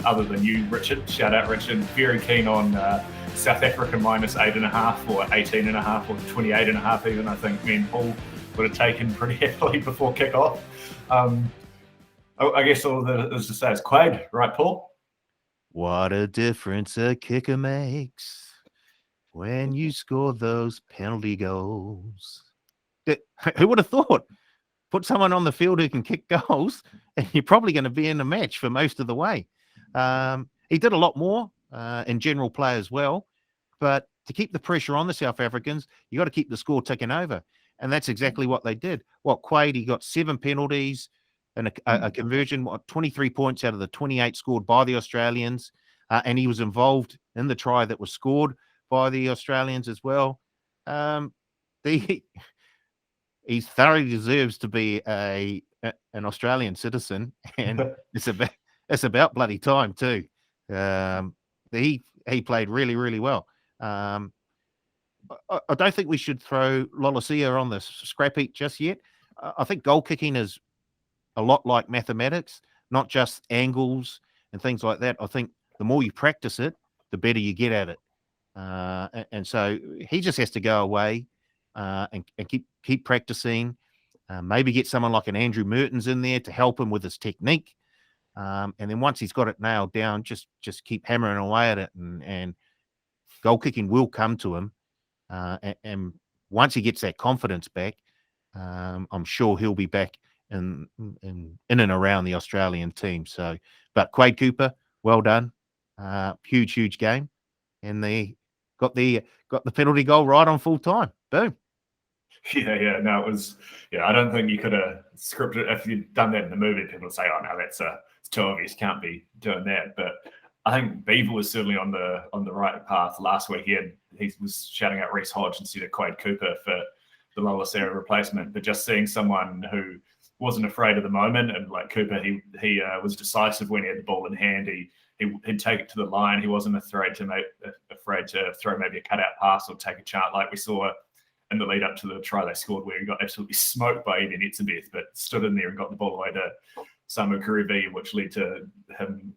other than you, Richard. Shout out, Richard. Very keen on South Africa minus 8.5 or 18.5 or 28.5 even. I think me and Paul would have taken pretty heavily before kickoff. I guess all that is to say is Quade, right, Paul? What a difference a kicker makes when you score those penalty goals. Who would have thought? Put someone on the field who can kick goals, and you're probably going to be in the match for most of the way. He did a lot more in general play as well, but to keep the pressure on the South Africans, you got to keep the score ticking over, and that's exactly what they did. Quade, he got 7 penalties and a conversion, 23 points out of the 28 scored by the Australians, and he was involved in the try that was scored by the Australians as well. He thoroughly deserves to be an Australian citizen, and it's about bloody time too. He played really, really well. I don't think we should throw Lolasia on the scrap heap just yet. I think goal kicking is a lot like mathematics, not just angles and things like that. I think the more you practice it, the better you get at it. And so he just has to go away and keep practicing. Maybe get someone like an Andrew Mertens in there to help him with his technique. And then once he's got it nailed down, just keep hammering away at it, and goal kicking will come to him. And once he gets that confidence back, I'm sure he'll be back in and around the Australian team. So, but Quade Cooper, well done. Huge game. And they got the penalty goal right on full time. Boom. Yeah. No, it was. Yeah, I don't think you could have scripted if you'd done that in the movie. People would say, "Oh no, it's too obvious. Can't be doing that." But I think Beaver was certainly on the right path last week. He was shouting out Reece Hodge instead of Quade Cooper for the Lolasia replacement. But just seeing someone who wasn't afraid of the moment, and like Cooper, he was decisive when he had the ball in hand. He'd take it to the line. He wasn't afraid to throw maybe a cutout pass or take a chance like we saw in the lead up to the try they scored, where he got absolutely smoked by Eden Etzebeth, but stood in there and got the ball away to Samu Kerevi, which led to him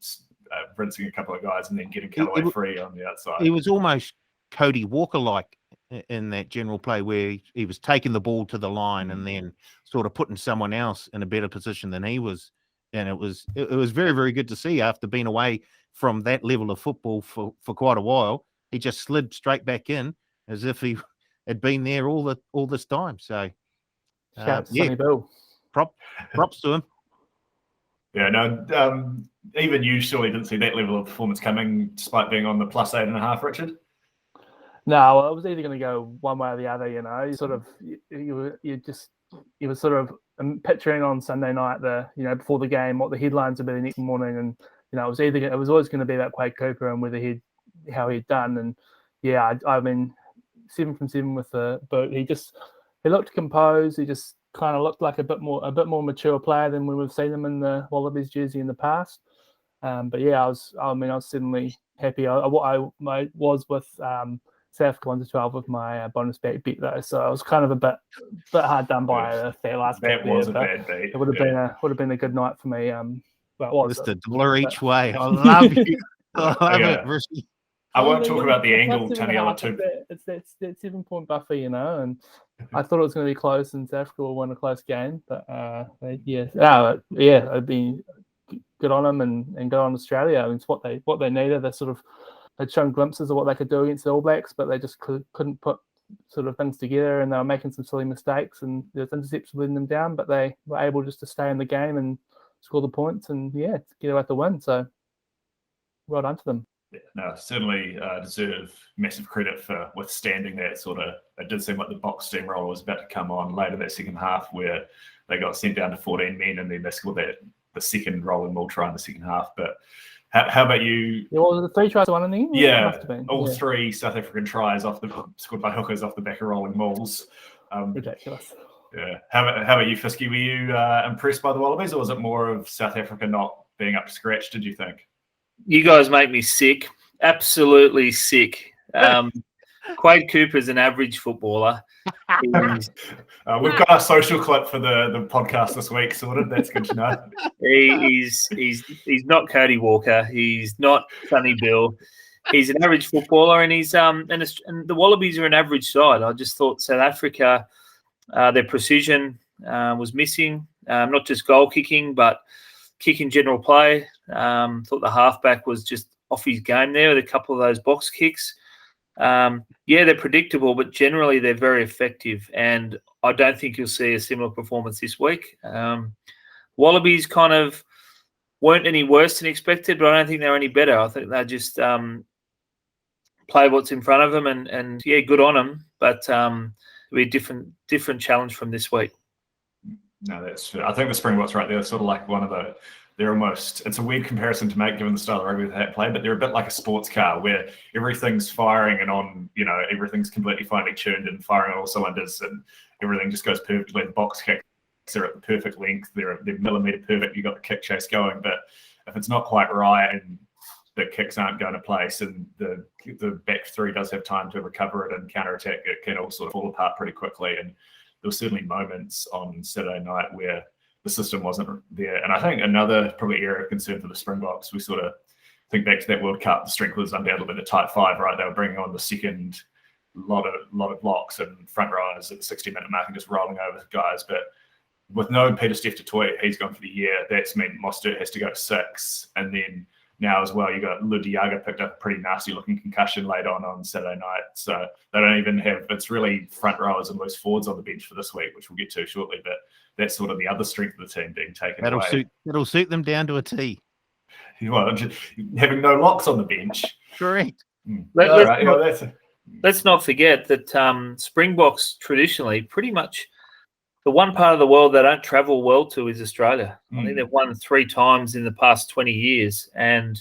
rinsing a couple of guys and then getting Callaway free on the outside. He was almost Cody Walker-like in that general play, where he was taking the ball to the line and then sort of putting someone else in a better position than he was. And it was very, very good to see after being away from that level of football for quite a while. He just slid straight back in as if he had been there all this time. So, Sonny Bill. Props to him. Yeah, no, even you surely didn't see that level of performance coming, despite being on the plus 8.5, Richard. No, I was either going to go one way or the other. You know, you were sort of picturing on Sunday night before the game what the headlines would be the next morning, and it was always going to be about Quade Cooper and how he'd done, and yeah, I mean 7 from 7 with the boot. He looked composed. He just kind of looked like a bit more mature player than we've seen him in the Wallabies jersey in the past. But yeah, I was certainly happy. I was with South Africa 1-12 with my bonus bet though, so I was kind of a bit hard done by that last bet. That was a bad beat. It would have been a good night for me. But it was just $1 each way. I love you. I love it, Risky. I won't talk about the angle, Tony. It's that 7-point buffer, and I thought it was going to be close, and South Africa will win a close game. But it'd be good on them and good on Australia. I mean, it's what they needed. They'd shown glimpses of what they could do against the All Blacks, but they just couldn't put sort of things together, and they were making some silly mistakes, and there's intercepts letting them down. But they were able just to stay in the game and score the points, and get away with the win. So well done to them. Yeah, no, certainly deserve massive credit for withstanding that sort of. It did seem like the box steamroller was about to come on later that second half, where they got sent down to 14 men, and then they scored the second rolling ball try in the second half. But how about you? Yeah, well, the 3 tries to 1 in the end. Yeah, all 3 South African tries scored by hookers off the back of rolling balls. Ridiculous. Yeah. How about you, Fisky? Were you impressed by the Wallabies, or was it more of South Africa not being up to scratch? Did you think? You guys make me sick, absolutely sick. Quade Cooper's an average footballer. We've got our social clip for the podcast this week sorted. That's good to know. He's not Cody Walker. He's not Sonny Bill. He's an average footballer, and he's and the Wallabies are an average side. I just thought South Africa, their precision was missing, not just goal kicking, but kicking general play. Thought the halfback was just off his game there with a couple of those box kicks. They're predictable, but generally they're very effective, and I don't think you'll see a similar performance this week. Wallabies kind of weren't any worse than expected, but I don't think they're any better. I think they just play what's in front of them, and good on them, but it'll be a different challenge from this week. No, that's true. I think the Springboks right there, sort of like one of the. They're almost, it's a weird comparison to make given the style of rugby they play, but they're a bit like a sports car where everything's firing and on, everything's completely finely tuned and firing on all cylinders and everything just goes perfectly. The box kicks are at the perfect length. They're millimeter perfect. You've got the kick chase going, but if it's not quite right and the kicks aren't going to place and the back three does have time to recover it and counter-attack, it can all sort of fall apart pretty quickly. And there were certainly moments on Saturday night where the system wasn't there. And I think another probably area of concern for the Springboks, we sort of think back to that World Cup, the strength was undoubtedly the tight five, right? They were bringing on the second lot of blocks and front rowers at the 60-minute mark and just rolling over guys. But with no Peter Steph Toy, he's gone for the year. That's meant Mostert has to go to 6. And then now as well, you got Ludiaga picked up a pretty nasty looking concussion late on Saturday night. So they don't even have, it's really front rowers and loose forwards on the bench for this week, which we'll get to shortly. But that's sort of the other strength of the team being taken away. That'll suit them down to a T. Well, having no locks on the bench. Correct. Let's not forget that Springboks traditionally pretty much the one part of the world they don't travel well to is Australia. I think they've won 3 times in the past 20 years, and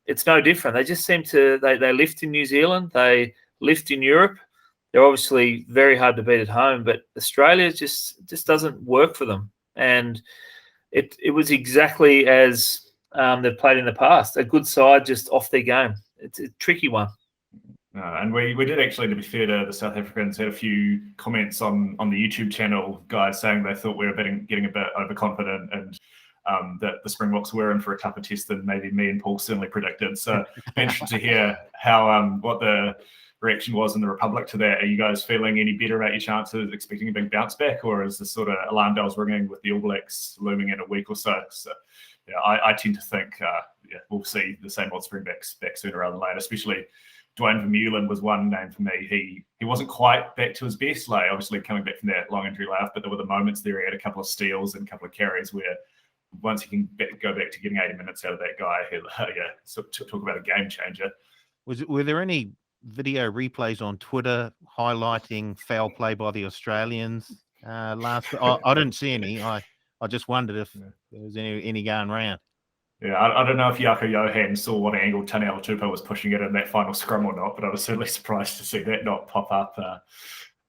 it's no different. They just seem to they lift in New Zealand, they lift in Europe. They're obviously very hard to beat at home, but Australia just doesn't work for them. And it was exactly as they've played in the past. A good side just off their game. It's a tricky one. And we did actually, to be fair to the South Africans, had a few comments on the YouTube channel, guys saying they thought we were getting a bit overconfident and that the Springboks were in for a tougher test than maybe me and Paul certainly predicted. So interested to hear how what the reaction was in the Republic to that. Are you guys feeling any better about your chances, expecting a big bounce back, or is the sort of alarm bells ringing with the All Blacks looming in a week or so? So I tend to think we'll see the same old Springboks back sooner rather than later, especially Dwayne Vermeulen was one name for me. He wasn't quite back to his best, like obviously coming back from that long injury layoff, but there were the moments there he had a couple of steals and a couple of carries where once he can go back to getting 80 minutes out of that guy, so talk about a game changer. Were there any video replays on Twitter highlighting foul play by the Australians last? I didn't see any. I just wondered if there was any going around. Yeah, I don't know if Jaco Johan saw what angle Tane Alatupo was pushing it in that final scrum or not, but I was certainly surprised to see that not pop up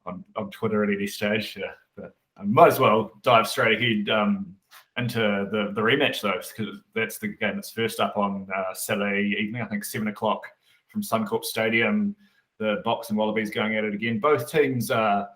on Twitter at any stage. Yeah, but I might as well dive straight ahead into the rematch, though, because that's the game that's first up on Saturday evening, I think 7 o'clock from Suncorp Stadium. The Boks and Wallabies going at it again. Both teams are,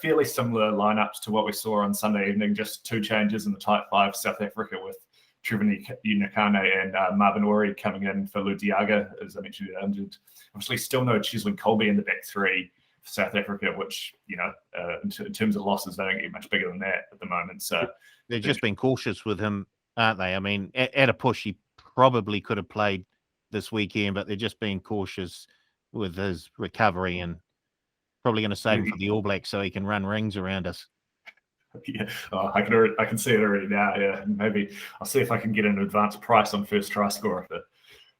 fairly similar lineups to what we saw on Sunday evening, just 2 changes in the tight 5, South Africa with Trevor Unakane and Marvin Ori coming in for Ludiaga, as I mentioned, injured. Obviously, still no Cheslin Colby in the back 3 for South Africa, which, in terms of losses, they don't get much bigger than that at the moment. So they've just been cautious with him, aren't they? I mean, at a push, he probably could have played this weekend, but they're just being cautious with his recovery and probably going to save him for the All Blacks so he can run rings around us. Yeah, I can see it already now. Yeah, maybe I'll see if I can get an advanced price on first try scorer for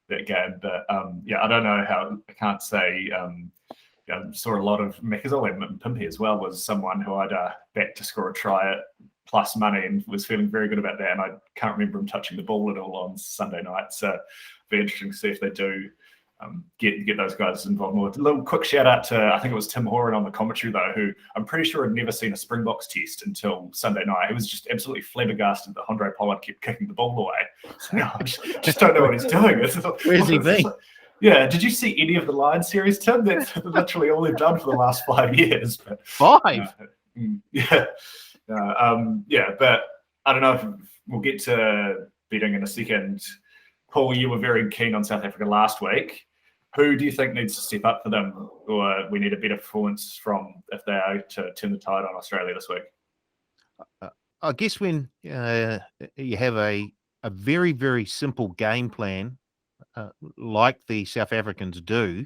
that game. But I don't know how. I can't say. I saw a lot of Mekazole and Pimpy as well. Was someone who I'd backed to score a try at plus money and was feeling very good about that. And I can't remember him touching the ball at all on Sunday night. So it'll be interesting to see if they do. Get those guys involved more. A little quick shout out to, I think it was Tim Horan on the commentary though, who I'm pretty sure had never seen a Springboks test until Sunday night. He was just absolutely flabbergasted that Andre Pollard kept kicking the ball away. So I just don't know what he's doing. Where's he been? Yeah, did you see any of the Lions series, Tim? That's literally all they've done for the last 5 years. But, 5. yeah, yeah, but I don't know if we'll get to betting in a second. Paul, you were very keen on South Africa last week. Who do you think needs to step up for them, or we need a better performance from if they are to turn the tide on Australia this week? I guess when you have a very, very simple game plan, like the South Africans do,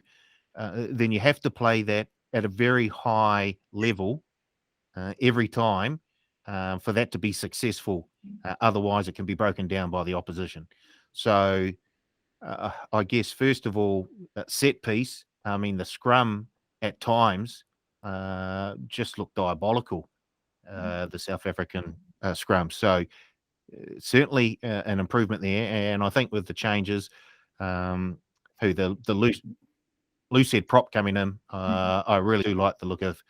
then you have to play that at a very high level every time for that to be successful. Otherwise, it can be broken down by the opposition. So I guess, first of all, set piece. I mean, the scrum at times just looked diabolical, the South African scrum. So certainly an improvement there. And I think with the changes, who the loose head prop coming in, I really do like the look of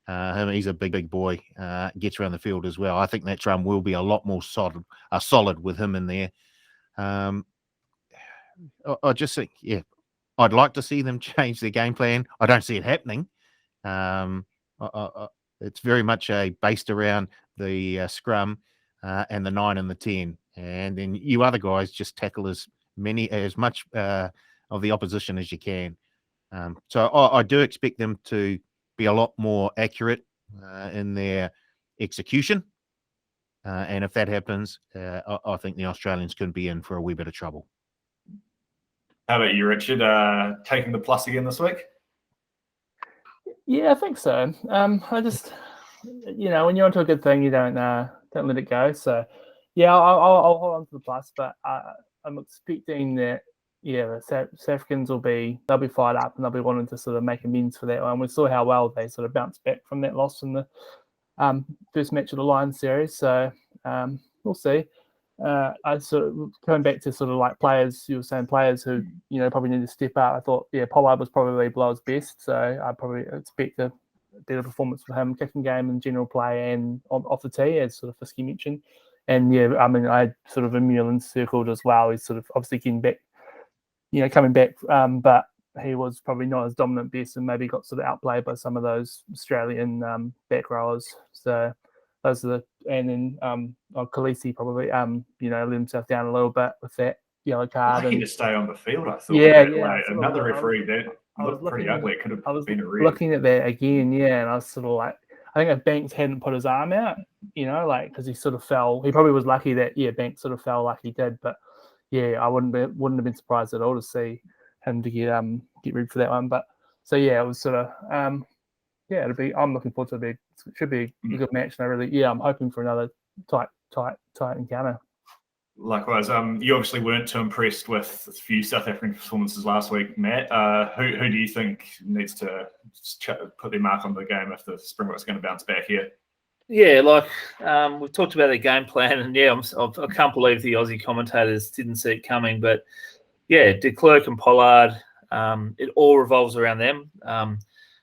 him. He's a big boy, gets around the field as well. I think that scrum will be a lot more solid with him in there. I just think, yeah, I'd like to see them change their game plan. I don't see it happening. It's very much based around the scrum and the 9 and the 10, and then you other guys just tackle as much of the opposition as you can. So I do expect them to be a lot more accurate in their execution, and if that happens, I think the Australians can be in for a wee bit of trouble. How about you, Richard? Taking the plus again this week? Yeah, I think so. I just, when you're onto a good thing, you don't let it go. So, yeah, I'll hold on to the plus, but I'm expecting that, the South Africans they'll be fired up and they'll be wanting to sort of make amends for that one. We saw how well they sort of bounced back from that loss in the first match of the Lions series. So we'll see. I sort of coming back to sort of like players, you were saying players who probably need to step up. I thought Pollard was probably below his best, so I probably expect a better performance for him, kicking game and general play and off the tee, as sort of Fisky mentioned. And I had sort of Mullen circled as well. He's sort of obviously getting back, coming back, but he was probably not as dominant best and maybe got sort of outplayed by some of those Australian back rowers. So those are and then Khaleesi probably let himself down a little bit with that yellow card. Lucky to stay on the field, I thought. Yeah. Another referee that looked pretty ugly. It could have been a red. Looking at that again, and I was sort of like, I think if Banks hadn't put his arm out, because he sort of fell. He probably was lucky that Banks sort of fell like he did, but I wouldn't have been surprised at all to see him to get rid for that one. But so it was sort of it'll be. I'm looking forward to it. Should be a good match, and I'm hoping for another tight encounter. Likewise, you obviously weren't too impressed with a few South African performances last week, Matt. Who do you think needs to put their mark on the game if the Springboks are going to bounce back here? Yeah, we've talked about the game plan, and I can't believe the Aussie commentators didn't see it coming. But de Klerk and Pollard, it all revolves around them.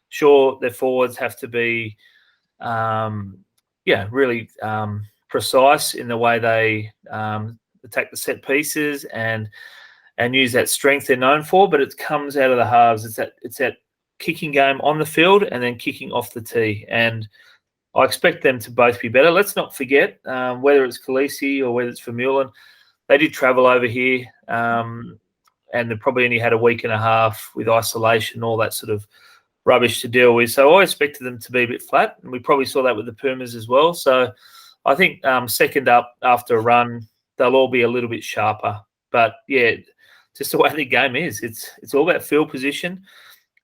Sure, their forwards have to be, really precise in the way they attack the set pieces and use that strength they're known for. But it comes out of the halves. It's that kicking game on the field and then kicking off the tee. And I expect them to both be better. Let's not forget, whether it's Khaleesi or whether it's Vermeulen, they did travel over here, and they probably only had a week and a half with isolation, all that sort of rubbish to deal with. So I expected them to be a bit flat, and we probably saw that with the Pumas as well. So I think second up after a run, they'll all be a little bit sharper. But just the way the game is. It's all about field position,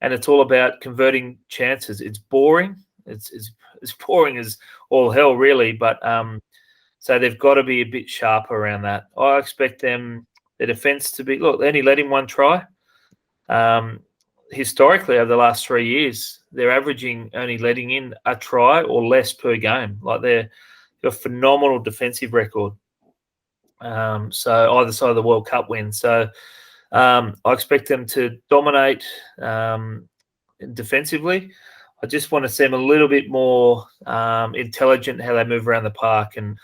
and it's all about converting chances. It's boring. It's boring as all hell, really. But so they've got to be a bit sharper around that. I expect their defence to be. Look, they only let him one try. Historically, over the last 3 years, they're averaging only letting in a try or less per game. They're a phenomenal defensive record. So either side of the World Cup win. So I expect them to dominate defensively. I just want to see them a little bit more intelligent how they move around the park and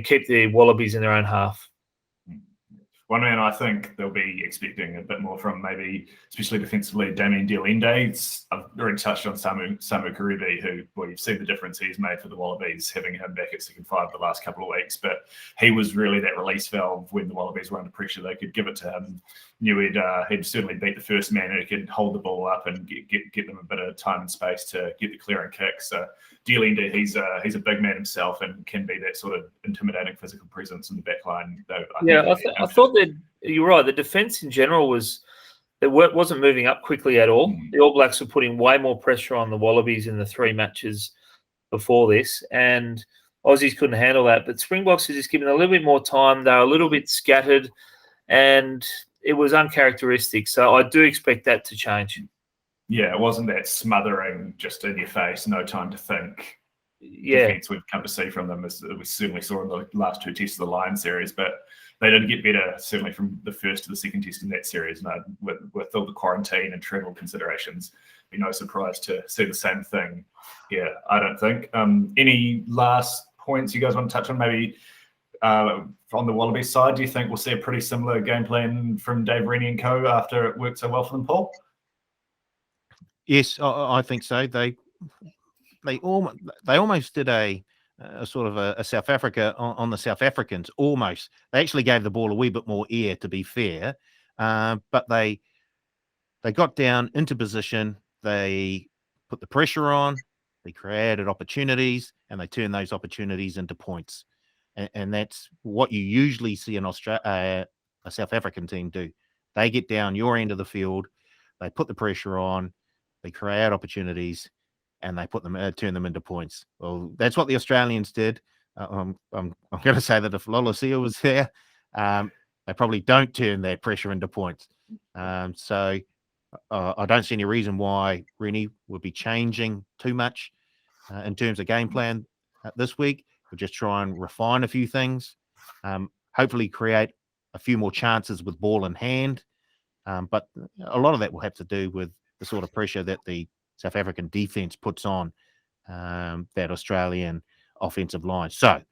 keep the Wallabies in their own half. one man I think they'll be expecting a bit more from, maybe especially defensively, Damien Diolende. I've already touched on Samu Karevi, who, well, you've seen the difference he's made for the Wallabies, having him back at second five the last couple of weeks. But he was really that release valve when the Wallabies were under pressure. They could give it to him. Knew he'd certainly beat the first man, and he could hold the ball up and get them a bit of time and space to get the clearing kick. So Diolende, he's a big man himself and can be that sort of intimidating physical presence in the back line. I thought that you're right. The defence in general wasn't moving up quickly at all. The All Blacks were putting way more pressure on the Wallabies in the 3 matches before this, and Aussies couldn't handle that. But Springboks are just given a little bit more time. They were a little bit scattered, and it was uncharacteristic. So I do expect that to change. Yeah, it wasn't that smothering, just in your face, no time to think. Defense we've come to see from them, as we certainly saw in the last 2 tests of the Lion series, but they did get better, certainly from the first to the second test in that series. And with all the quarantine and travel considerations, be no surprise to see the same thing here, I don't think. Any last points you guys want to touch on? Maybe on the Wallabies side, do you think we'll see a pretty similar game plan from Dave Rennie and co after it worked so well for them, Paul? Yes, I think so. They almost did a sort of a South Africa on the South Africans. Almost, they actually gave the ball a wee bit more air, to be fair, but they got down into position. They put the pressure on. They created opportunities, and they turned those opportunities into points. And that's what you usually see a South African team do. They get down your end of the field. They put the pressure on. They create opportunities, and they turn them into points. Well, that's what the Australians did. I'm going to say that if Lolosea was there, they probably don't turn that pressure into points. So I don't see any reason why Rennie would be changing too much in terms of game plan this week. We'll just try and refine a few things, hopefully create a few more chances with ball in hand. But a lot of that will have to do with the sort of pressure that the South African defense puts on that Australian offensive line. So,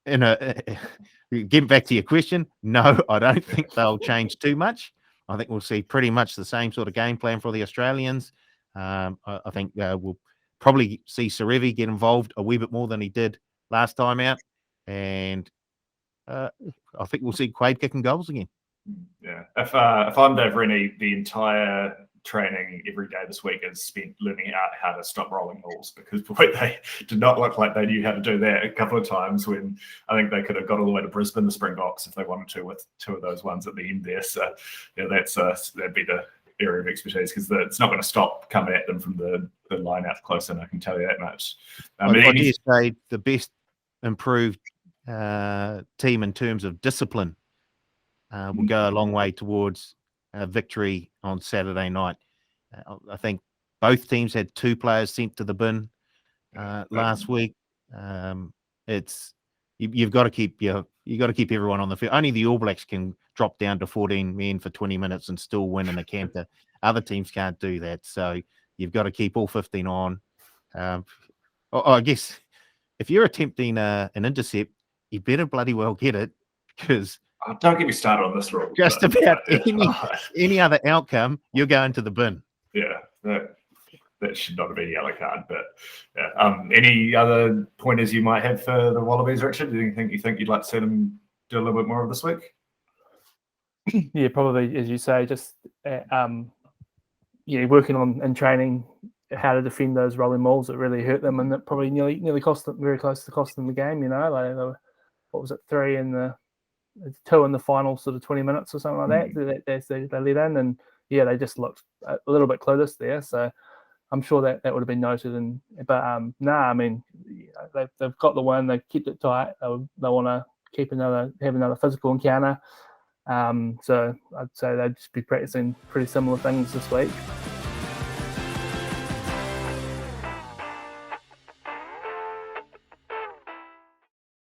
getting back to your question, no, I don't think they'll change too much. I think we'll see pretty much the same sort of game plan for the Australians. I think we'll probably see Sarevi get involved a wee bit more than he did last time out. And I think we'll see Quade kicking goals again. Yeah. If I'm Dave Rennie, the entire training every day this week is spent learning out how to stop rolling balls, because boy, they did not look like they knew how to do that a couple of times when I think they could have got all the way to Brisbane, the Springboks, if they wanted to, with 2 of those ones at the end there. So yeah, that'd be the area of expertise, because it's not going to stop coming at them from the line out close, and I can tell you that much. I dare say the best improved team in terms of discipline will go a long way towards victory on Saturday night. I think both teams had 2 players sent to the bin last week. You've got to keep everyone on the field. Only the All Blacks can drop down to 14 men for 20 minutes and still win in a canter. Other teams can't do that. So you've got to keep all 15 on. I guess if you're attempting an intercept, you better bloody well get it, because don't get me started on this rule. Just about any other outcome, you're going to the bin. Yeah, that should not have been a yellow card. But yeah. Any other pointers you might have for the Wallabies, Richard? Do you think you'd like to see them do a little bit more of this week? Yeah, probably, as you say, just working on and training how to defend those rolling mauls that really hurt them, and that probably nearly cost them, very close to costing the game. They were, what was it, 3 in the 2 in the final sort of 20 minutes or something like that. They let in, and yeah, they just looked a little bit clueless there. So I'm sure that would have been noted. I mean, they've got the win. They kept it tight. They want to have another physical encounter. So I'd say they'd just be practicing pretty similar things this week.